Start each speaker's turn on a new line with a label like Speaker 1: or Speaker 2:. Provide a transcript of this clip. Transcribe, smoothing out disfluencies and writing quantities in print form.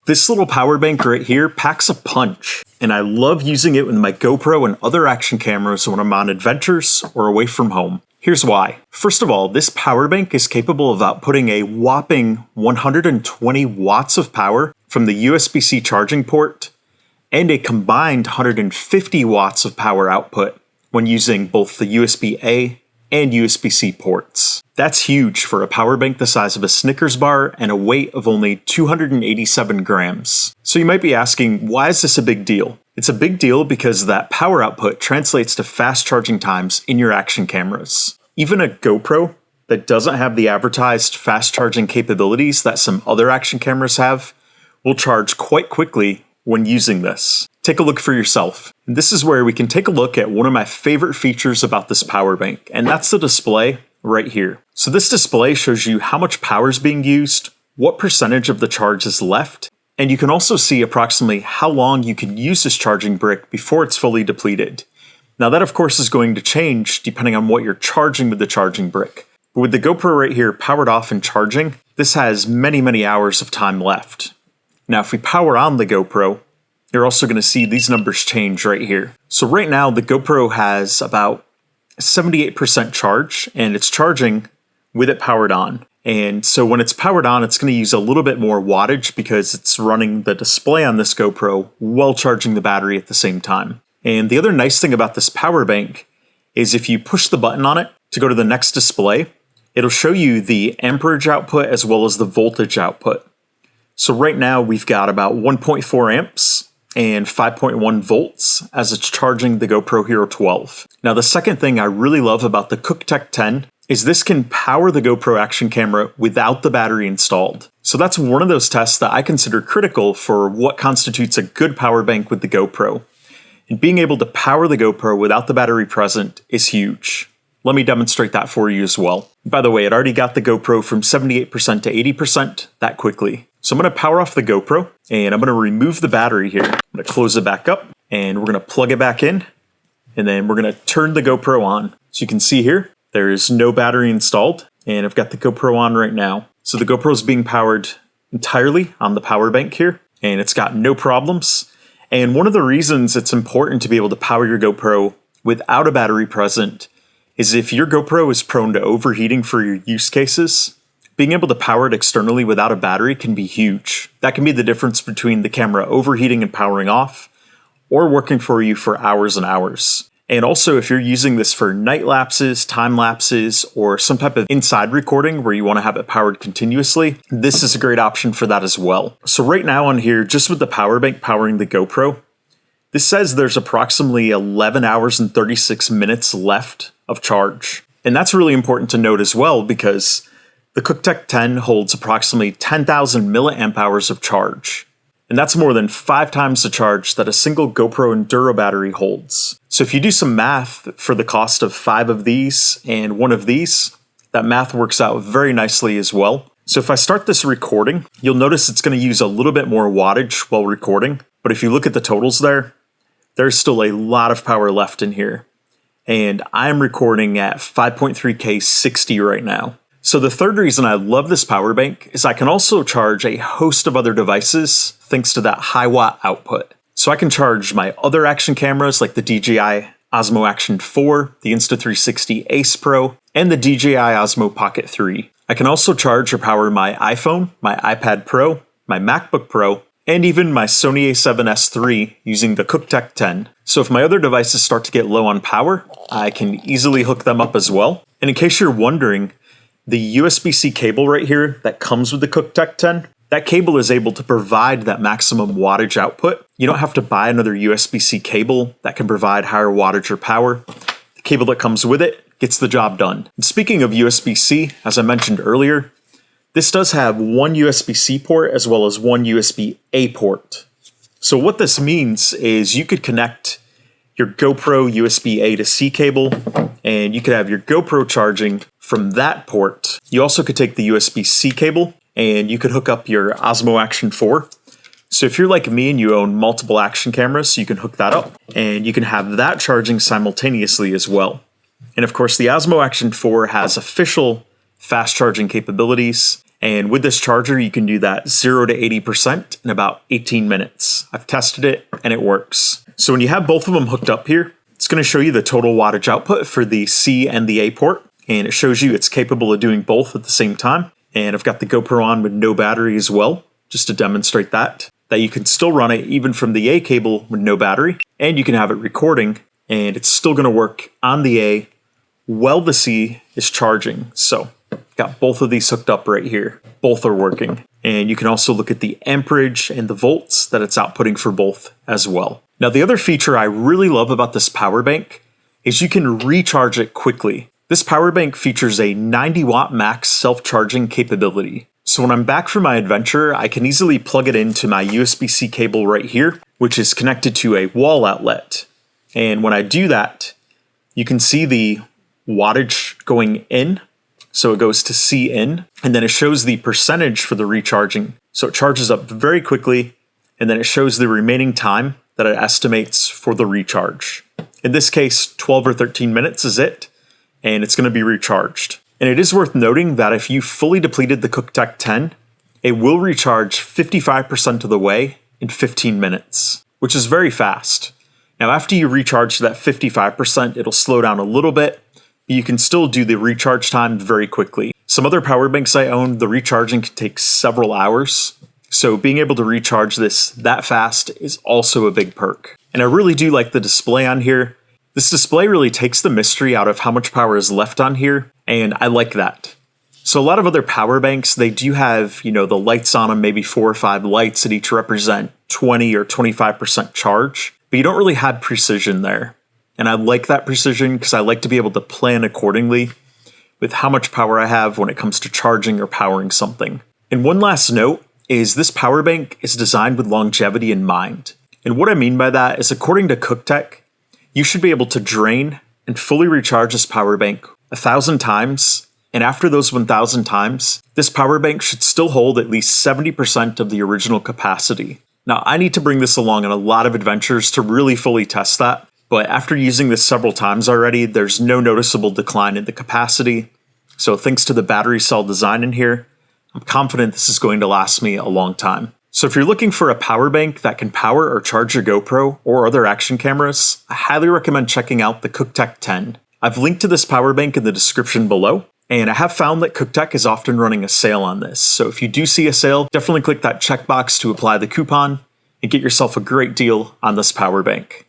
Speaker 1: This little power bank right here packs a punch, and I love using it with my GoPro and other action cameras when I'm on adventures or away from home. Here's why. First of all, this power bank is capable of outputting a whopping 120 watts of power from the USB-C charging port and a combined 150 watts of power output when using both the USB-A and USB-C ports. That's huge for a power bank the size of a Snickers bar and a weight of only 287 grams. So you might be asking, why is this a big deal? It's a big deal because that power output translates to fast charging times in your action cameras. Even a GoPro that doesn't have the advertised fast charging capabilities that some other action cameras have will charge quite quickly when using this. Take a look for yourself. And this is where we can take a look at one of my favorite features about this power bank, and that's the display right here. So this display shows you how much power is being used, what percentage of the charge is left, and you can also see approximately how long you can use this charging brick before it's fully depleted. Now that of course is going to change depending on what you're charging with the charging brick. But with the GoPro right here powered off and charging, this has many hours of time left. Now if we power on the GoPro, you're also going to see these numbers change right here. So right now the GoPro has about 78% charge and it's charging with it powered on. And so when it's powered on, it's going to use a little bit more wattage because it's running the display on this GoPro while charging the battery at the same time. And the other nice thing about this power bank is if you push the button on it to go to the next display, it'll show you the amperage output as well as the voltage output. So right now we've got about 1.4 amps and 5.1 volts as it's charging the GoPro Hero 12. Now the second thing I really love about the Cuktech 10 is this can power the GoPro action camera without the battery installed. So that's one of those tests that I consider critical for what constitutes a good power bank with the GoPro. And being able to power the GoPro without the battery present is huge. Let me demonstrate that for you as well. By the way, it already got the GoPro from 78% to 80% that quickly. So I'm going to power off the GoPro and I'm going to remove the battery here. I'm going to close it back up and we're going to plug it back in and then we're going to turn the GoPro on. So you can see here, there is no battery installed and I've got the GoPro on right now. So the GoPro is being powered entirely on the power bank here and it's got no problems. And one of the reasons it's important to be able to power your GoPro without a battery present is if your GoPro is prone to overheating for your use cases, being able to power it externally without a battery can be huge. That can be the difference between the camera overheating and powering off, or working for you for hours and hours. And also if you're using this for night lapses, time lapses, or some type of inside recording where you want to have it powered continuously, this is a great option for that as well. So right now on here, just with the power bank powering the GoPro, this says there's approximately 11 hours and 36 minutes left of charge. And that's really important to note as well because the Cuktech 10 holds approximately 10,000 milliamp hours of charge. And that's more than 5 times the charge that a single GoPro Enduro battery holds. So if you do some math for the cost of 5 of these and 1 of these, that math works out very nicely as well. So if I start this recording, you'll notice it's going to use a little bit more wattage while recording. But if you look at the totals there's still a lot of power left in here. And I'm recording at 5.3K 60 right now. So the third reason I love this power bank is I can also charge a host of other devices thanks to that high watt output. So I can charge my other action cameras like the DJI Osmo Action 4, the Insta360 Ace Pro, and the DJI Osmo Pocket 3. I can also charge or power my iPhone, my iPad Pro, my MacBook Pro, and even my Sony a7S III using the Cuktech 10. So if my other devices start to get low on power, I can easily hook them up as well. And in case you're wondering, the USB-C cable right here that comes with the Cuktech 10, that cable is able to provide that maximum wattage output. You don't have to buy another USB-C cable that can provide higher wattage or power. The cable that comes with it gets the job done. And speaking of USB-C, as I mentioned earlier, this does have one USB-C port as well as one USB-A port. So what this means is you could connect your GoPro USB-A to C cable and you could have your GoPro charging from that port. You also could take the USB-C cable and you could hook up your Osmo Action 4. So if you're like me and you own multiple action cameras, you can hook that up and you can have that charging simultaneously as well. And of course, the Osmo Action 4 has official fast charging capabilities And with this charger, you can do that 0 to 80% in about 18 minutes. I've tested it and it works. So when you have both of them hooked up here, it's going to show you the total wattage output for the C and the A port. And it shows you it's capable of doing both at the same time. And I've got the GoPro on with no battery as well, just to demonstrate that you can still run it even from the A cable with no battery. And you can have it recording and it's still going to work on the A while the C is charging. So got both of these hooked up right here. Both are working. And you can also look at the amperage and the volts that it's outputting for both as well. Now, the other feature I really love about this power bank is you can recharge it quickly. This power bank features a 90 watt max self-charging capability. So when I'm back from my adventure, I can easily plug it into my USB-C cable right here, which is connected to a wall outlet. And when I do that, you can see the wattage going in. So it goes to C in, and then it shows the percentage for the recharging. So it charges up very quickly, and then it shows the remaining time that it estimates for the recharge. In this case, 12 or 13 minutes is it, and it's going to be recharged. And it is worth noting that if you fully depleted the Cuktech 10, it will recharge 55% of the way in 15 minutes, which is very fast. Now, after you recharge to that 55%, it'll slow down a little bit, but you can still do the recharge time very quickly. Some other power banks I own, the recharging can take several hours. So being able to recharge this that fast is also a big perk. And I really do like the display on here. This display really takes the mystery out of how much power is left on here, and I like that. So a lot of other power banks, they do have, the lights on them, maybe 4 or 5 lights that each represent 20 or 25% charge, but you don't really have precision there. And I like that precision because I like to be able to plan accordingly with how much power I have when it comes to charging or powering something. And one last note is this power bank is designed with longevity in mind. And what I mean by that is, according to Cuktech, you should be able to drain and fully recharge this power bank 1,000 times. And after those 1,000 times, this power bank should still hold at least 70% of the original capacity. Now, I need to bring this along on a lot of adventures to really fully test that. But after using this several times already, there's no noticeable decline in the capacity. So thanks to the battery cell design in here, I'm confident this is going to last me a long time. So if you're looking for a power bank that can power or charge your GoPro or other action cameras, I highly recommend checking out the Cuktech 10. I've linked to this power bank in the description below, and I have found that Cuktech is often running a sale on this. So if you do see a sale, definitely click that checkbox to apply the coupon and get yourself a great deal on this power bank.